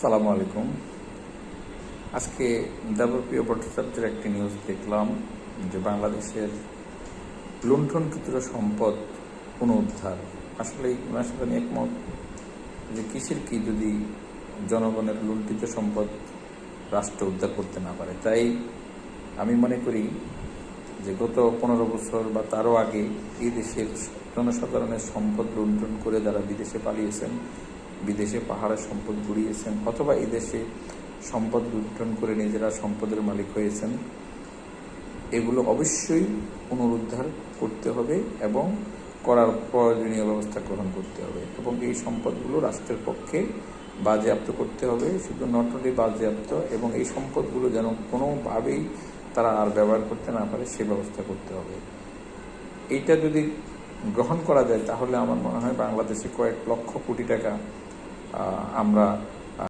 আসসালামু আলাইকুম। আজকে দেবপ্রিয় ভট্টাচার্যের একটি নিউজ দেখলাম যে বাংলাদেশের লুণ্ঠনকৃত সম্পদ পুনরুদ্ধার। আসলে ওনার সাথে আমি একমত যে কিসের কি যদি জনগণের লুণ্ঠিত সম্পদ রাষ্ট্র উদ্ধার করতে না পারে। তাই আমি মনে করি যে গত 15 বছর বা তারও আগে এই দেশের জনসাধারণের সম্পদ লুণ্ঠন করে যারা বিদেশে পালিয়েছেন, বিদেশে পাহাড়ের সম্পদ গুড়িয়েছেন, অথবা এই দেশে সম্পদ লুণ্ঠন করে নিজেরা সম্পদের মালিক হয়েছেন, এগুলো অবশ্যই পুনরুদ্ধার করতে হবে এবং করার প্রয়োজনীয় ব্যবস্থা গ্রহণ করতে হবে এবং এই সম্পদগুলো রাষ্ট্রের পক্ষে বাজেয়াপ্ত করতে হবে। শুধু নট অনলি বাজেয়াপ্ত, এবং এই সম্পদগুলো যেন কোনোভাবেই তারা আর ব্যবহার করতে না পারে সে ব্যবস্থা করতে হবে। এইটা যদি গ্রহণ করা যায় তাহলে আমার মনে হয় বাংলাদেশে কয়েক লক্ষ কোটি টাকা আমরা